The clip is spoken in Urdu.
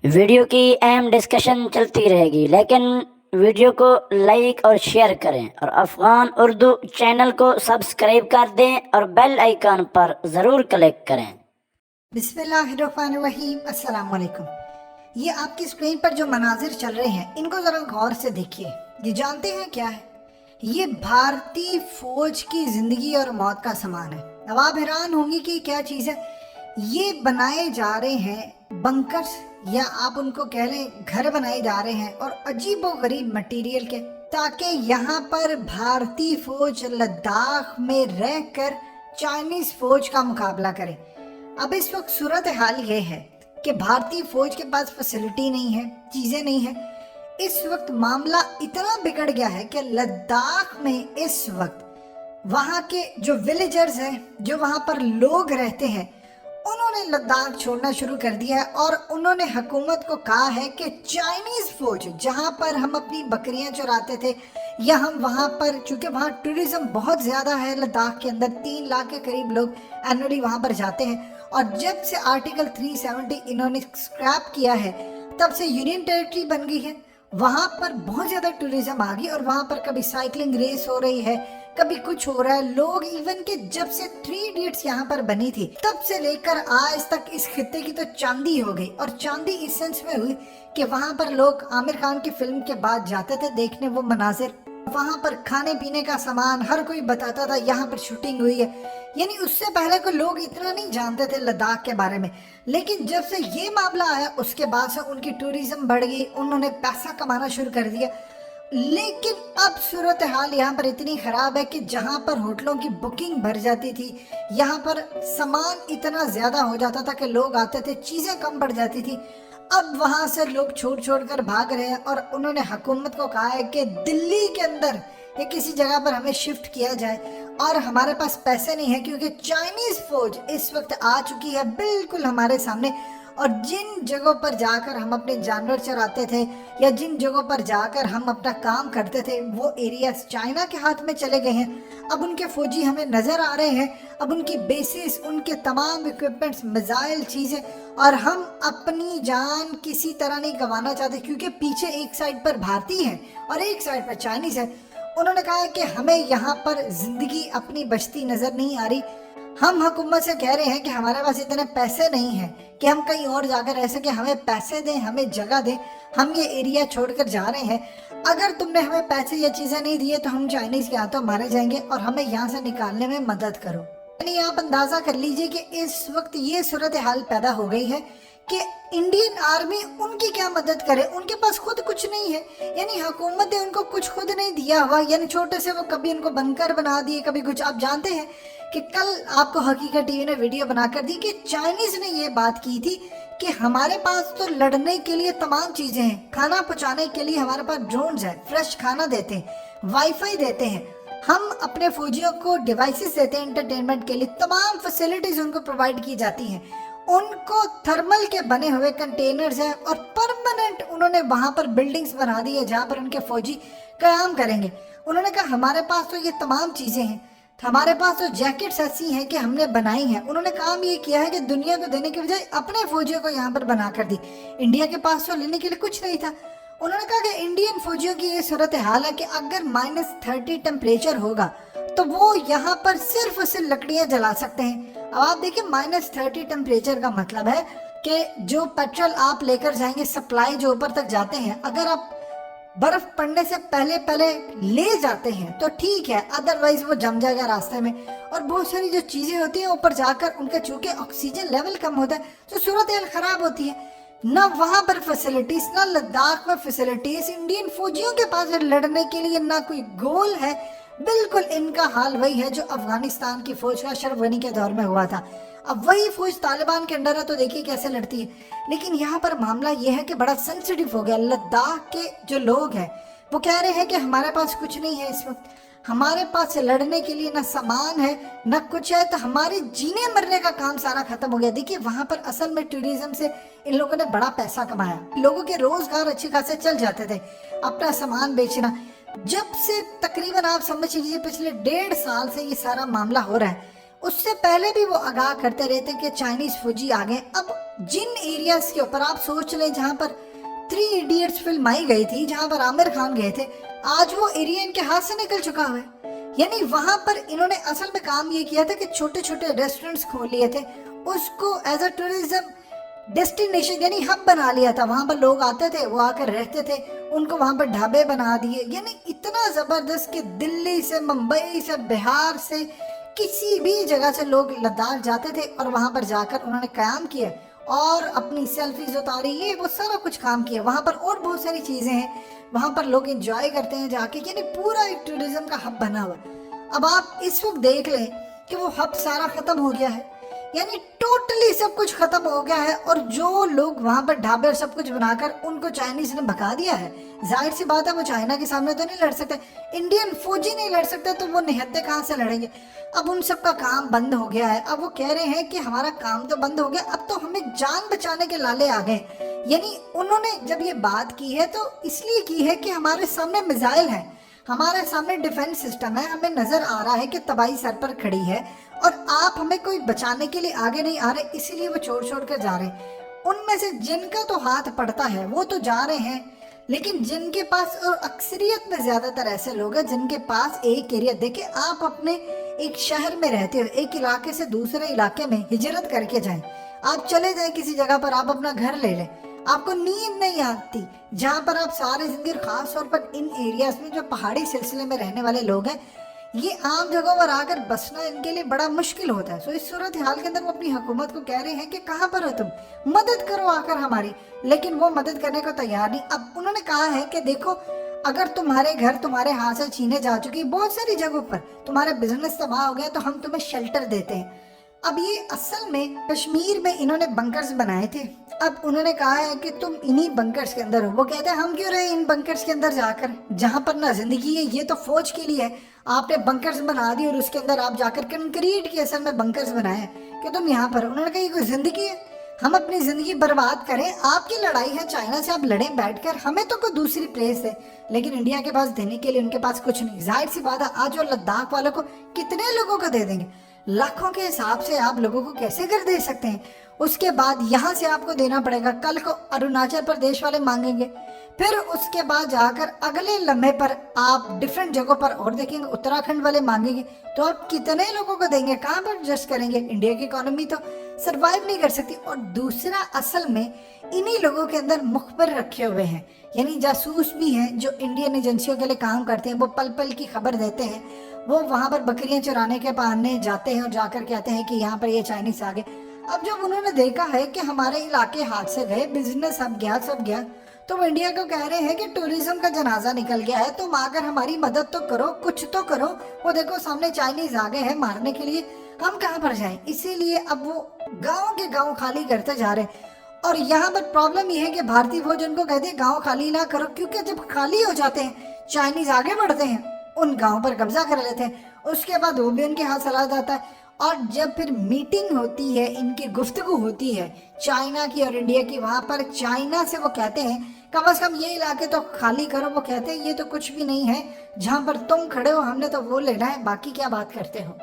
ویڈیو کی اہم ڈسکشن چلتی رہے گی، لیکن ویڈیو کو لائک اور شیئر کریں اور افغان اردو چینل کو سبسکرائب کر دیں اور بیل آئیکن پر ضرور کلک کریں۔ بسم اللہ الرحمن الرحیم۔ السلام علیکم۔ یہ آپ کی اسکرین پر جو مناظر چل رہے ہیں ان کو ذرا غور سے دیکھیے۔ یہ جانتے ہیں کیا ہے؟ یہ بھارتی فوج کی زندگی اور موت کا سامان ہے۔ اب آپ حیران ہوں گی کہ یہ کیا چیز ہے۔ یہ بنائے جا رہے ہیں بنکرز، یا آپ ان کو کہہ لیں گھر بنائے جا رہے ہیں، اور عجیب و غریب مٹیریل کے، تاکہ یہاں پر بھارتی فوج لداخ میں رہ کر چائنیز فوج کا مقابلہ کرے۔ اب اس وقت صورتحال یہ ہے کہ بھارتی فوج کے پاس فیسلٹی نہیں ہے، چیزیں نہیں ہیں۔ اس وقت معاملہ اتنا بگڑ گیا ہے کہ لداخ میں اس وقت وہاں کے جو ولیجرز ہیں، جو وہاں پر لوگ رہتے ہیں، انہوں نے لداخ چھوڑنا شروع کر دیا ہے، اور انہوں نے حکومت کو کہا ہے کہ چائنیز فوج جہاں پر ہم اپنی بکریاں چراتے تھے، یا ہم وہاں پر، چونکہ وہاں ٹورزم بہت زیادہ ہے، لداخ کے اندر 3 لاکھ کے قریب لوگ اینولی وہاں پر جاتے ہیں، اور جب سے آرٹیکل 370 انہوں نے سکریپ کیا ہے تب سے یونین ٹیریٹری بن گئی ہے۔ وہاں پر بہت زیادہ ٹورزم آ گئی، اور وہاں پر کبھی سائیکلنگ ریس ہو رہی ہے، کبھی کچھ ہو رہا ہے۔ لوگ ایون کہ جب سے 3 ایڈیٹس یہاں پر بنی تھی تب سے لے کر آج تک اس خطے کی تو چاندی ہو گئی، اور چاندی اس سینس میں ہوئی کہ وہاں پر لوگ عامر خان کی فلم کے بعد جاتے تھے دیکھنے وہ مناظر، وہاں پر کھانے پینے کا سامان، ہر کوئی بتاتا تھا یہاں پر شوٹنگ ہوئی ہے۔ یعنی اس سے پہلے کو لوگ اتنا نہیں جانتے تھے لداخ کے بارے میں، لیکن جب سے یہ معاملہ آیا اس کے بعد سے ان کی ٹورزم بڑھ گئی، انہوں نے پیسہ کمانا شروع کر دیا۔ لیکن اب صورتحال یہاں پر اتنی خراب ہے کہ جہاں پر ہوٹلوں کی بکنگ بھر جاتی تھی، یہاں پر سامان اتنا زیادہ ہو جاتا تھا کہ لوگ آتے تھے، چیزیں کم پڑ جاتی تھی، اب وہاں سے لوگ چھوڑ کر بھاگ رہے ہیں، اور انہوں نے حکومت کو کہا ہے کہ دلی کے اندر یا کسی جگہ پر ہمیں شفٹ کیا جائے، اور ہمارے پاس پیسے نہیں ہیں کیونکہ چائنیز فوج اس وقت آ چکی ہے بالکل ہمارے سامنے، اور جن جگہوں پر جا کر ہم اپنے جانور چراتے تھے یا جن جگہوں پر جا کر ہم اپنا کام کرتے تھے وہ ایریاز چائنا کے ہاتھ میں چلے گئے ہیں۔ اب ان کے فوجی ہمیں نظر آ رہے ہیں، اب ان کی بیسز، ان کے تمام ایکوپمنٹس، میزائل، چیزیں، اور ہم اپنی جان کسی طرح نہیں گنوانا چاہتے کیونکہ پیچھے ایک سائڈ پر بھارتی ہے اور ایک سائڈ پر چائنیز ہے۔ انہوں نے کہا کہ ہمیں یہاں پر زندگی اپنی بچتی نظر نہیں آ رہی۔ ہم حکومت سے کہہ رہے ہیں کہ ہمارے پاس اتنے پیسے نہیں ہیں کہ ہم کہیں اور جا کر رہ سکیں، ہمیں پیسے دیں، ہمیں جگہ دیں، ہم یہ ایریا چھوڑ کر جا رہے ہیں۔ اگر تم نے ہمیں پیسے یا چیزیں نہیں دیے تو ہم چائنیز کے ہاتھوں مارے جائیں گے، اور ہمیں یہاں سے نکالنے میں مدد کرو۔ یعنی آپ اندازہ کر لیجئے کہ اس وقت یہ صورتحال پیدا ہو گئی ہے کہ انڈین آرمی ان کی کیا مدد کرے، ان کے پاس خود کچھ نہیں ہے۔ یعنی حکومت نے ان کو کچھ خود نہیں دیا ہوا، یعنی چھوٹے سے وہ کبھی ان کو بنکر بنا دیے، کبھی کچھ۔ آپ جانتے ہیں کہ کل آپ کو حقیقت ٹی وی نے ویڈیو بنا کر دی کہ چائنیز نے یہ بات کی تھی کہ ہمارے پاس تو لڑنے کے لیے تمام چیزیں ہیں، کھانا پہنچانے کے لیے ہمارے پاس ڈرونز ہیں، فریش کھانا دیتے ہیں، وائی فائی دیتے ہیں، ہم اپنے فوجیوں کو ڈیوائسز دیتے ہیں انٹرٹینمنٹ کے لیے، تمام فیسلٹیز ان کو پرووائڈ کی جاتی ہیں، ان کو تھرمل کے بنے ہوئے کنٹینرز ہیں، اور پرماننٹ انہوں نے وہاں پر بلڈنگز بنا دی ہے جہاں پر ان کے فوجی قیام کریں گے۔ انہوں نے کہا ہمارے پاس تو یہ تمام چیزیں ہیں، ہمارے پاس تو جیکٹس ایسی ہیں کہ ہم نے بنائی ہیں۔ انہوں نے کام یہ کیا ہے کہ دنیا کو دینے کے بجائے اپنے فوجیوں کو یہاں پر بنا کر دی۔ انڈیا کے پاس تو لینے کے لیے کچھ نہیں تھا۔ انہوں نے کہا کہ انڈین فوجیوں کی یہ صورتحال ہے کہ اگر -30 ٹیمپریچر ہوگا تو وہ یہاں پر صرف لکڑیاں جلا سکتے ہیں۔ اب آپ دیکھیں -30 ٹیمپریچر کا مطلب ہے کہ جو پیٹرول آپ لے کر جائیں گے، سپلائی جو اوپر تک جاتے ہیں، اگر آپ برف پڑنے سے پہلے لے جاتے ہیں تو ٹھیک ہے، ادروائز وہ جم جائے گا راستے میں، اور بہت ساری جو چیزیں ہوتی ہیں اوپر جا کر ان کا چونکہ آکسیجن لیول کم ہوتا ہے تو صورتحال خراب ہوتی ہے۔ نہ وہاں پر فیسلٹیز، نہ لداخ میں فیسلٹیز، انڈین فوجیوں کے پاس لڑنے کے لیے نہ کوئی گول ہے۔ بالکل ان کا حال وہی ہے جو افغانستان کی فوج کا اشرف غنی کے دور میں ہوا تھا۔ اب وہی فوج طالبان کے انڈر ہے تو دیکھیے کیسے لڑتی ہے۔ لیکن یہاں پر معاملہ یہ ہے کہ بڑا سینسیٹیو ہو گیا۔ لداخ کے جو لوگ ہیں وہ کہہ رہے ہیں کہ ہمارے پاس کچھ نہیں ہے، اس وقت ہمارے پاس لڑنے کے لیے نہ سامان ہے نہ کچھ ہے، تو ہمارے جینے مرنے کا کام سارا ختم ہو گیا۔ دیکھیے وہاں پر اصل میں ٹورزم سے ان لوگوں نے بڑا پیسہ کمایا، لوگوں کے روزگار اچھے خاصے چل جاتے تھے، اپنا سامان بیچنا۔ جب سے تقریباً آپ سمجھ لیجیے پچھلے 1.5 سال سے یہ سارا معاملہ ہو رہا ہے، اس سے پہلے بھی وہ آگاہ کرتے رہتے کہ چائنیز فوجی آ گئے. اب جن ایریاز کے اوپر آپ سوچ لیں جہاں پر 3 ایڈیٹس فلم آئی گئی تھی, جہاں پر عامر خان گئے تھے, آج وہ ایریا ان کے ہاتھ سے نکل چکا ہوا ہے. یعنی وہاں پر انہوں نے اصل میں کام یہ کیا تھا کہ چھوٹے چھوٹے ریسٹورنٹس کھول لیے تھے, اس کو ایز اے ٹورزم ڈیسٹینیشن یعنی ہب بنا لیا تھا. وہاں پر لوگ آتے تھے, وہ آ کر رہتے تھے, ان کو وہاں پر ڈھابے بنا دیے. یعنی اتنا زبردست کہ دلی سے, ممبئی سے, بہار سے, کسی بھی جگہ سے لوگ لداخ جاتے تھے اور وہاں پر جا کر انہوں نے قیام کیا اور اپنی سیلفیز اتاری, یہ وہ سارا کچھ کام کیا. وہاں پر اور بہت ساری چیزیں ہیں, وہاں پر لوگ انجوائے کرتے ہیں جا کے. یعنی پورا ایک ٹورزم کا ہب بنا ہوا. اب آپ اس وقت دیکھ لیں کہ وہ ہب سارا ختم ہو گیا ہے, یعنی ٹوٹلی سب کچھ ختم ہو گیا ہے. اور جو لوگ وہاں پر ڈھابے اور سب کچھ بنا کر ان کو چائنیز نے بھگا دیا ہے, ظاہر سی بات ہے وہ چائنا کے سامنے تو نہیں لڑ سکتے, انڈین فوجی نہیں لڑ سکتے, تو وہ نہتے کہاں سے لڑیں گے. اب ان سب کا کام بند ہو گیا ہے. اب وہ کہہ رہے ہیں کہ ہمارا کام تو بند ہو گیا, اب تو ہمیں جان بچانے کے لالے آ گئے. یعنی انہوں نے جب یہ بات کی ہے تو اس لیے کی ہے کہ ہمارے سامنے میزائل ہیں, ہمارے سامنے ڈیفنس سسٹم ہے, ہمیں نظر آ رہا ہے کہ تباہی سر پر کھڑی ہے اور آپ ہمیں کوئی بچانے کے لیے آگے نہیں آ رہے, اسی لیے وہ چھوڑ کر جا رہے ہیں. ان میں سے جن کا تو ہاتھ پڑتا ہے وہ تو جا رہے ہیں, لیکن جن کے پاس, اور اکثریت میں زیادہ تر ایسے لوگ ہیں جن کے پاس ایک ایریا, دیکھیں آپ اپنے ایک شہر میں رہتے ہو, ایک علاقے سے دوسرے علاقے میں ہجرت کر کے جائیں, آپ چلے جائیں کسی جگہ پر, آپ اپنا گھر لے لیں, آپ کو نیند نہیں آتی. جہاں پر آپ سارے زندگی, خاص طور پر ان ایریاز میں جو پہاڑی سلسلے میں رہنے والے لوگ ہیں, یہ عام جگہوں پر آ کر بسنا ان کے لیے بڑا مشکل ہوتا ہے. سو اس صورتحال کے اندر وہ اپنی حکومت کو کہہ رہے ہیں کہ کہاں پر ہو تم, مدد کرو آ کر ہماری, لیکن وہ مدد کرنے کو تیار نہیں. اب انہوں نے کہا ہے کہ دیکھو اگر تمہارے گھر تمہارے ہاتھ سے چھینے جا چکی, بہت ساری جگہوں پر تمہارا بزنس تباہ ہو گیا, تو ہم تمہیں شیلٹر دیتے ہیں. اب یہ اصل میں کشمیر میں انہوں نے بنکرز بنائے تھے. اب انہوں نے کہا ہے کہ تم انہی بنکرز کے اندر ہو. وہ کہتے ہیں ہم کیوں رہے ان بنکرز کے اندر جا کر, جہاں پر نہ زندگی ہے, یہ تو فوج کے لیے ہے. آپ نے بنکرز بنا دی اور اس کے اندر آپ جا کر کنکریٹ کے اثر میں بنکرز بنائے کہ تم یہاں پر. انہوں نے کہا یہ کوئی زندگی ہے, ہم اپنی زندگی برباد کریں, آپ کی لڑائی ہے چائنا سے, آپ لڑیں بیٹھ کر, ہمیں تو کوئی دوسری پلیس ہے. لیکن انڈیا کے پاس دینے کے لیے ان کے پاس کچھ نہیں. ظاہر سی بات ہے, آج وہ لداخ والوں کو کتنے لوگوں کو دے دیں گے, لاکھوں کے حساب سے آپ لوگوں کو کیسے کر دے سکتے ہیں. اس کے بعد یہاں سے آپ کو دینا پڑے گا, کل کو اروناچل پردیش والے مانگیں گے, پھر اس کے بعد جا کر اگلے لمحے پر آپ ڈیفرنٹ جگہوں پر اور دیکھیں گے اتراکھنڈ والے مانگیں گے. تو آپ کتنے لوگوں کو دیں گے, کہاں پر ایڈجسٹ کریں گے. انڈیا کی اکانومی تو سروائیو نہیں کر سکتی. اور دوسرا اصل میں انہی لوگوں کے اندر مخبر رکھے ہوئے ہیں, یعنی جاسوس بھی ہیں جو انڈین ایجنسیوں کے لیے کام کرتے ہیں, وہ پل پل کی خبر دیتے ہیں. وہ وہاں پر بکریاں چرانے کے بہانے جاتے ہیں اور جا کر کہتے ہیں کہ یہاں پر یہ چائنیز آ گئے. اب جب انہوں نے دیکھا ہے کہ ہمارے علاقے ہاتھ سے گئے, بزنس اب گیا, سب گیا, تو وہ انڈیا کو کہہ رہے ہیں کہ ٹورزم کا جنازہ نکل گیا ہے, تم آ کر ہماری مدد تو کرو, کچھ تو کرو. وہ دیکھو سامنے چائنیز آ گئے ہیں مارنے کے لیے, ہم کہاں پر جائیں. اسی لیے اب وہ گاؤں کے گاؤں خالی کرتے جا رہے ہیں. اور یہاں پر پرابلم یہ ہے کہ بھارتی فوج ان کو کہتے ہیں گاؤں خالی نہ کرو, کیونکہ جب خالی ہو جاتے ہیں چائنیز آگے بڑھتے ہیں, ان گاؤں پر قبضہ کر لیتے ہیں, اس کے بعد وہ بھی ان کے ہاتھ چلا جاتا ہے. اور جب پھر میٹنگ ہوتی ہے, ان کی گفتگو ہوتی ہے چائنا کی اور انڈیا کی, وہاں پر چائنا سے وہ کہتے ہیں کم از کم یہ علاقے تو خالی کرو. وہ کہتے ہیں یہ تو کچھ بھی نہیں ہے, جہاں پر تم کھڑے ہو ہم نے تو وہ لینا ہے, باقی کیا بات کرتے ہو.